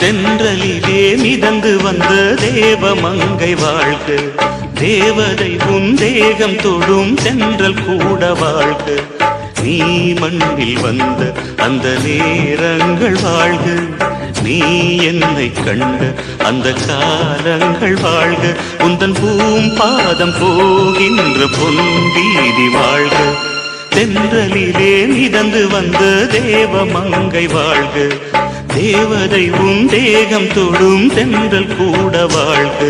தென்றலிலே மிதந்து வந்த தேவமங்கை வாழ்க, தேவதை உன் தேகம் தொடும் தென்றல் கூட வாழ்க. நீ மண்ணில் வந்த அந்த நேரங்கள் வாழ்க, நீ என்னை கண்ட அந்த காலங்கள் வாழ்க. உந்தன் பூம்பாதம் போகின்ற பொன் வீதி வாழ்க. தென்றலிலே மிதந்து வந்த தேவமங்கை வாழ்க, தேவதை உன் தேகம் தொடும் தென்றல் கூட வாழ்க.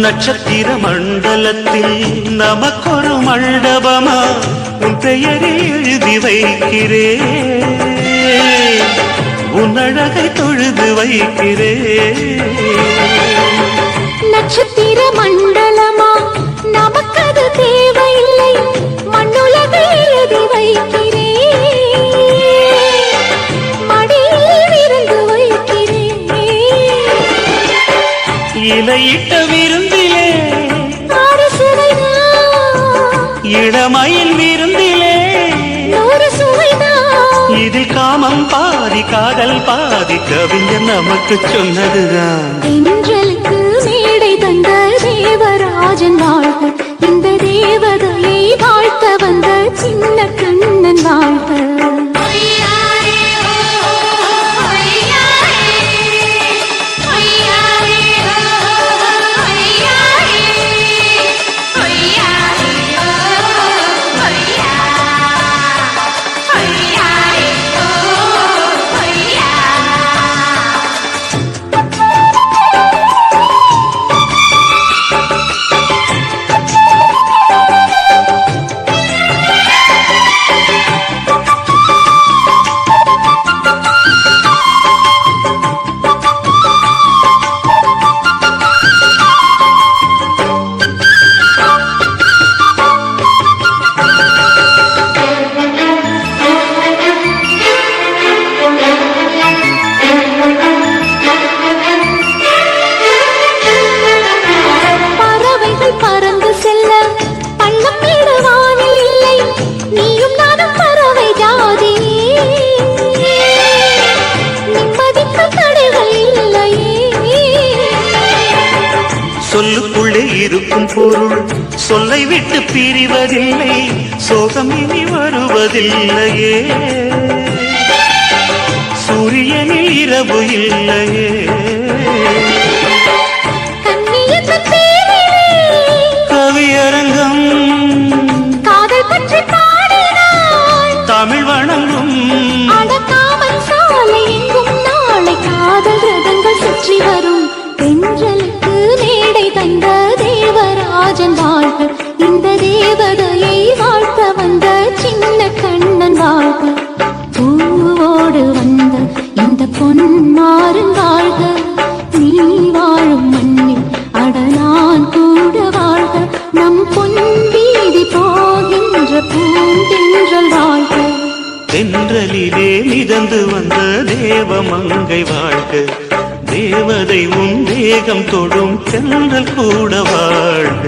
நட்சத்திர மண்டலத்தில் நமக்கொரு மண்டபமா உன் பெயரை எழுதி வைக்கிறேன், உன் அழகை தொழுது வைக்கிறேன். நட்சத்திர மண்டலமா நமக்கது தேவையில்லை, மண்ணுலகை எழுதி வைக்கிறேன், மடியில் இருந்து வைக்கிறேன். இலையிட்ட விருந்திலே இளமயில் விருந்திலே இதில் காமம் பாதி காதல் பாதி கவிஞர் நமக்கு சொன்னதுதான். தென்றலுக்கு மேடை தந்த தேவராஜன் வாழ்க, இந்த தேவதையை வாழ்த்த வந்த சின்ன கண்ணன் வாழ்க. சொல்லுக்குள்ளே இருக்கும் பொருள் சொல்லை விட்டு பிரிவதில்லை, சோகம் இனி வருவதில்லையே, சூரியனில் இரவு இல்லையே. கவியரங்கம் காதல் பற்றி பாடினாய், தமிழ் வணங்கும் அடக்காமல் சாலை எங்கும் நாளை காதல் ரதங்கள் சுற்றி வரும். தென்றலுக்கு மேடை தந்த தேவராஜன் வாழ்க, இந்த தேவதையை வாழ்த்த வந்த சின்ன கண்ணன் வாழ்க. பூவோடு வந்த இந்த பொன்மாறன் வாழ்க, நீ வாழும் மண்ணில் அடலான் கூட வாழ்க. நம் பொன் வீதி போகின்ற பூந்தென்றல் வாழ்க. தென்றலிலே மிதந்து வந்த தேவமங்கை வாழ்க, தேவதை உன் தேகம் தொடும் தென்றல் கூட வாழ்க.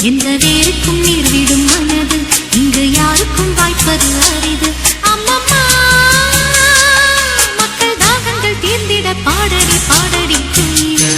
எந்த வேருக்கும் நீர் விடும் மனது இங்கு யாருக்கும் வாய்ப்பது அரிது. அம்மம்மா மக்கள் தாகங்கள் தீர்ந்திட பாடடி பாடடி குயிலே.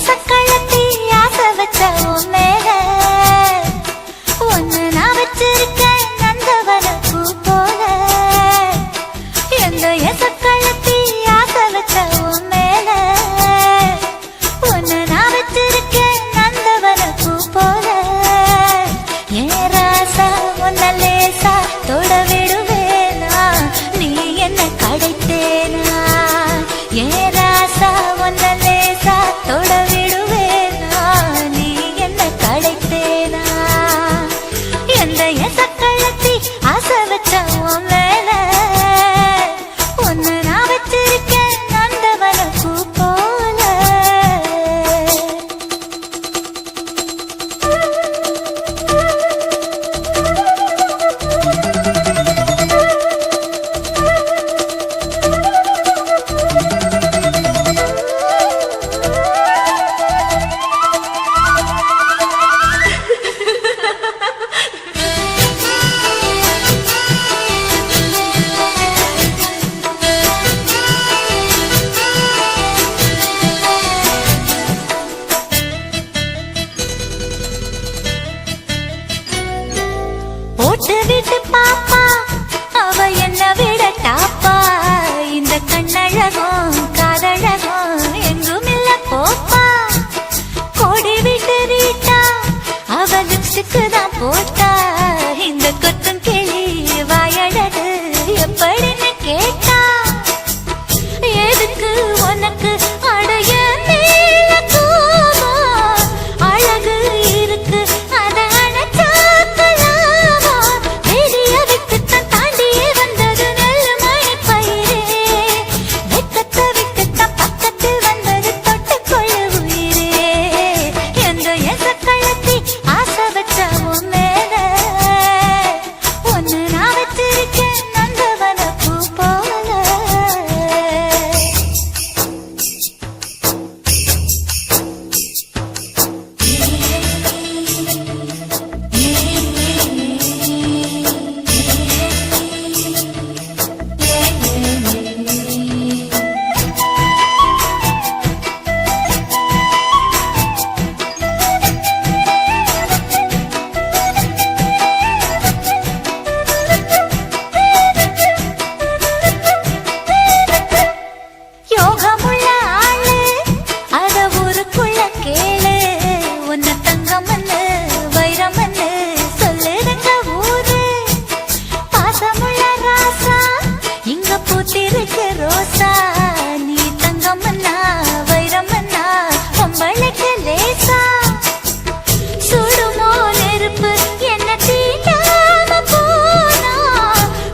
சக்களத்தி ஆசை வச்ச மேல ஒன்னு நான் வச்சிருக்க நந்தவன பூ போல எந்த சக்களத்தி ஆசை வச்ச மேல ஒன்னு நான் வச்சிருக்க நந்தவன பூ போல ஏ ராசா ஒன்ன லேசா தொட விடுவேனா நீ என்ன கடைத்தேனா ஏ ராசா ஒன்ன லேசா தொட விடுவேனா நீ என்ன கடைத்தேனா எந்த சக்களத்தி ஆசை வச்ச மேல ஒன்னு நான் வச்சிருக்கேன் நந்தவன பூ போல போட்டு விட்டு பாப்பா அவ என்ன விட டாப்பா இந்த கண்ணழகும் காதழகும் எங்கும் இல்ல போப்பா கோடி விட்டு ரீட்டா அவ லிப்ஸ்டிக்கு தான் போட்டா இந்த கொத்தும் கிளி வாயழகு எப்படின்னு கேட்டா எதுக்கு உனக்கு அடைய மேல கோபம் அழகு இருக்கு அத அணைச்சாக்கலாமா வெளிய விட்டுத்தான் தாண்டியே வந்தது நெல் மணி பயிரே வெக்கத்தை விட்டுத்தான் பக்கத்தில் வந்தது தொட்டுக்கொள்ள உயிரே எந்த சக்களத்தி ஆசை வச்ச மேல ஒன்னு நான் வச்சிருக்கேன் நந்தவன பூ போல யோகமுள்ள ஆளு அத ஊருக்குள்ள கேளு உன்ன தங்கமன்னு வைரமன்னு சொல்லுதுங்க ஊரு பாசமுள்ள ராசா இங்க பூத்திருக்கு ரோசா நீ தங்கமன்னா வைரமன்னா பொம்பளைக்கு லேசா சுடுமோ நெருப்பு என்ன தீண்டாம போனா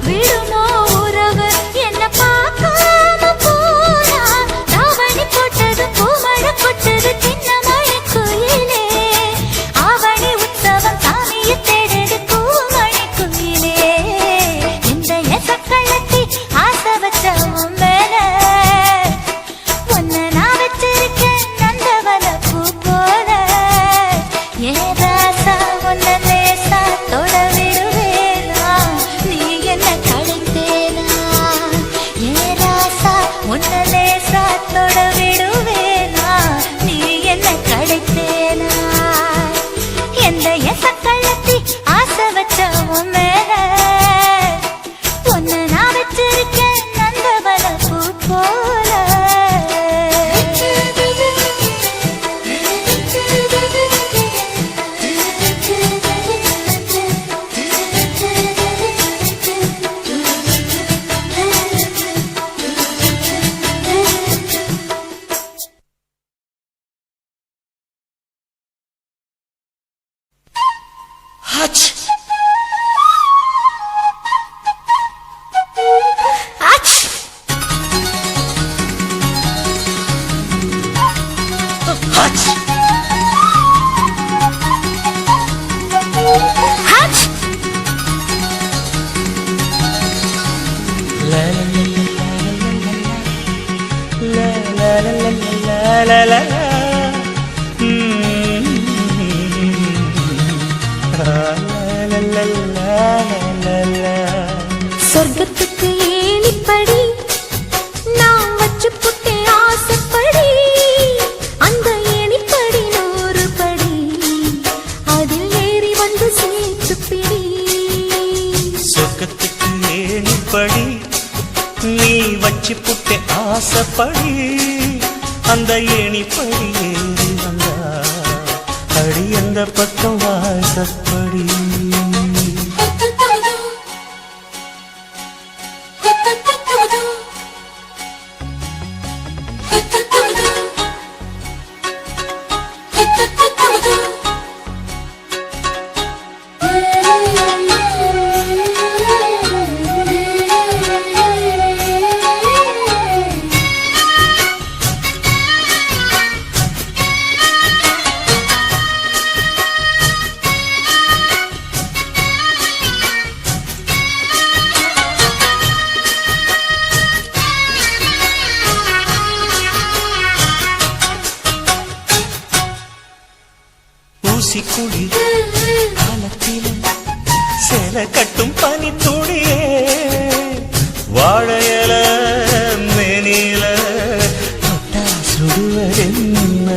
விடுமோ உறவு என்ன பார்க்காம போனா தாவணி போட்டது பூமழை கொட்டது சின்ன மழை குயிலே ஆவணி உற்சவம் சாமியை தேடுது பூமழை குயிலே இந்த சக்களத்தி ஆசை வச்ச மேல ஒன்ன நான் வச்சிருக்கேன் நந்தவன பூ போல ஏ ராசா ஒன்ன லேசா தொட விடுவேனா நீ என்ன கடைத்தேனா ஏ ராசா ஒன்ன லேசா தொட விடுவேனா நீ என்ன கடைத்தேனா எந்த சக்களத்தி ஆசை வச்ச மேல ஒன்னு நான் வச்சிருக்கேன் நந்தவன பூ போல Hutch! Hutch! Hutch! Hutch! La la la la la la la. சொர்க்கத்துக்கு ஏணிப்படி நான் வச்சு புட்டே ஆசைப்படி அந்த ஏணிப்படி 100 படி அதில் ஏறி வந்து சேர்த்து பிடி சொர்க்கத்துக்கு ஏணிப்படி நீ வச்சு புட்டே ஆசைப்படி அந்த ஏணிப்படி ஏறி வந்தா அடி அந்த பக்கம் வாசப்படி ஊசிக்குழி காலத்தில சேல கட்டும் பனி துணியே வாழையல மேனில தொட்டா சுடுவதென்ன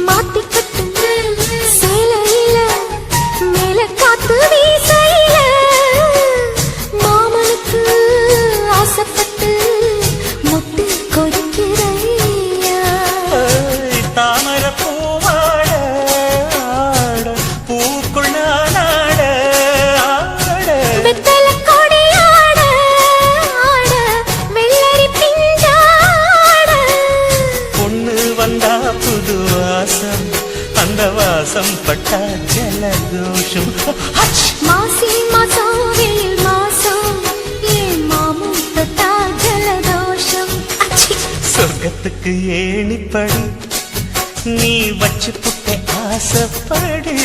மாத்திக்கட்டும் சேலையில மேல காத்து வீசையில மாமனுக்கு ஆசைப்பட்டு முட்டு கொடுக்கிறையா தாமர பூவாட பூக்குள் நானாட வெத்தல கொடியாட ஆட வெள்ளரி பிஞ்சாட பொண்ணு வந்தா புது வாசம் அந்த வாசம் பட்டா ஜலதோஷம் மாசி மாசம் வெயில் மாசம் ஏன் மாமும் தொட்டா ஜலதோஷம் சொர்க்கத்துக்கு ஏணிப்படி நீ வச்சு புட்டே ஆசைப்படி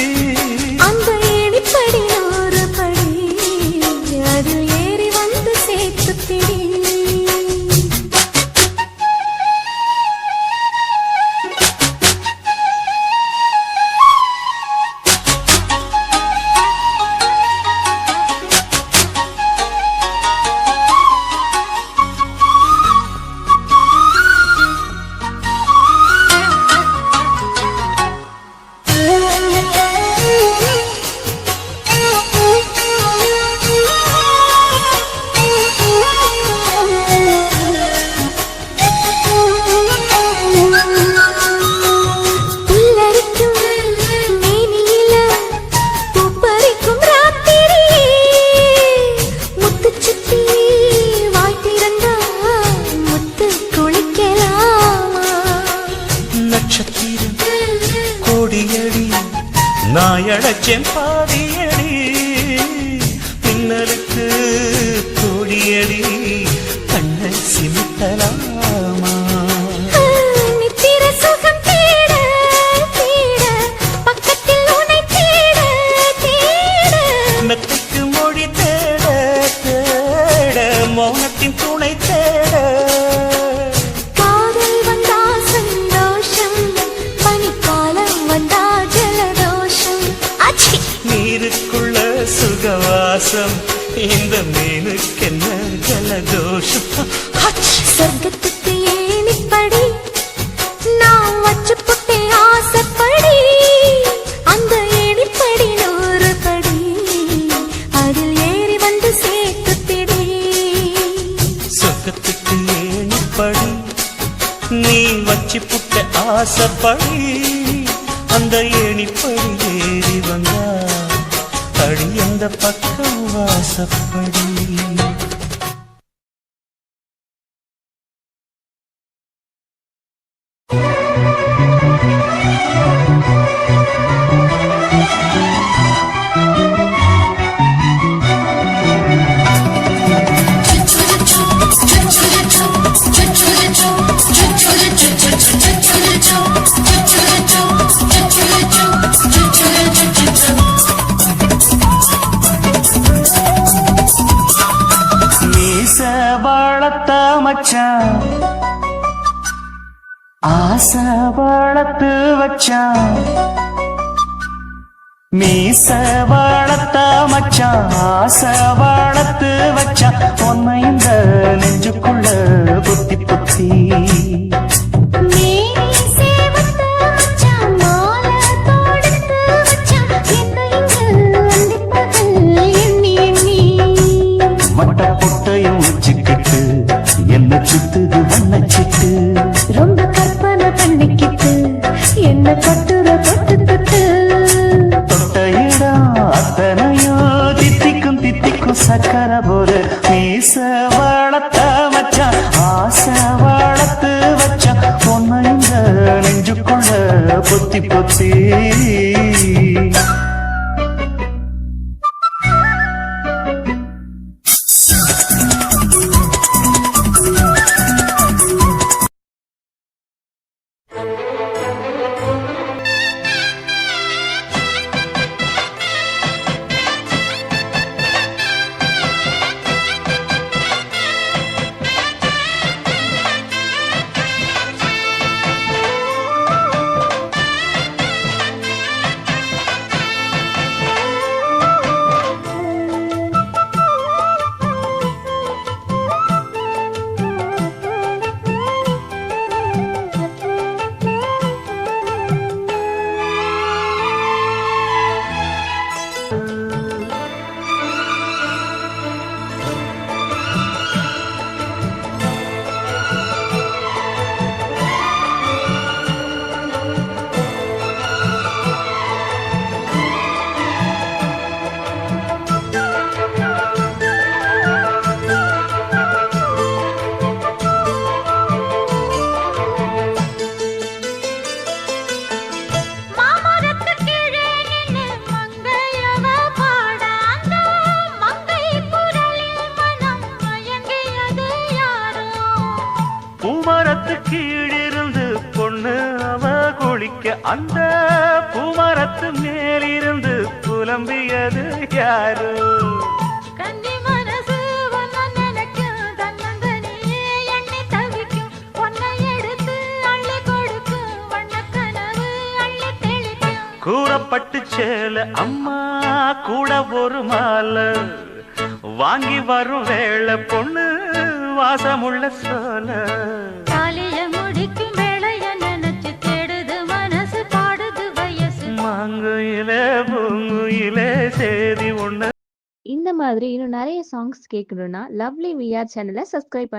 அந்த ஏணிப்படி 100 படி அதில் ஏறி வந்து சேர்த்து பிடி நாயடச்சேன் பாதியடி பின்னலுக்கு கோடியடி கண்ணை சிமிட்டலாமா நித்திர சுகம் தேட தேட பக்கத்தில் உன்னை தேட தேட மெத்தைக்கு மொழி தேட தேட மௌனத்தின் துணை தேட காதல் வந்தா சந்தோஷம் பனிக்காலம் வந்தா ஜலதோஷம் நீருக்குள்ள சுகவாசம் இந்த மீனுக்கென்ன ஜலதோஷம் சொர்க்கத்துக்கு ஏணிப்படி நான் வச்சு புட்டே ஆசைப்படி அந்த ஏணிப்படி 100 படி அதில் ஏறி வந்து சேர்த்து பிடி சொர்க்கத்துக்கு ஏணிப்படி நீ வச்சு புட்ட ஆசைப்படி அந்த ஏணிப்படி ஏறி வந்தா அடி அந்த பக்கம் வாசப்படி ஆசை வளர்த்து வச்சான் மீச வளர்த்த மச்சான் ஆசை வளர்த்து வச்சான் உன்னை இந்த நெஞ்சுக்குள்ள புத்தி புத்தி மட்ட பொட்டையும் வச்சுக்கிட்டு என்ன சுத்துது வண்ணச்சிட்டு ரொம்ப கற்பனை பண்ணிக்கிட்டு என்ன கட்டுற தொட்டு தொட்டு தொட்ட இடம் அத்தனையோ தித்திக்கும் தித்திக்கும் சக்கர போல மீச வளர்த்த மச்சான் ஆசை வளர்த்து வச்சான் பொண்ணு இந்த நெஞ்சுக்குள்ள பொத்தி பொத்தி கீழிருந்து பொண்ணு அவ குளிக்க அந்த பூமரத்து மேலிருந்து புலம்பியது யாரு கன்னி மனசு ஒன்ன நினைக்கும் தன்னந்தனியே எண்ணி தவிக்கும் பொன்னை எடுத்து அள்ளி கொடுக்கும் வண்ணக்கனவு அள்ளி தெளிக்கும் கூறப்பட்டு சேல அம்மா கூட ஒரு மாலை வாங்கி வரும் வேளை பொண்ணு வாசமுள்ள சோல காலிய முடிக்கும் வேளைய நினைச்சு தேடுது மனசு பாடுது வயசு மாங்குயிலே பூங்குயிலே சேதி ஒண்ணு. இந்த மாதிரி இன்னும் நிறைய சாங்ஸ் கேட்கணும்னா லவ்லி விஆர் சேனலை சப்ஸ்கிரைப்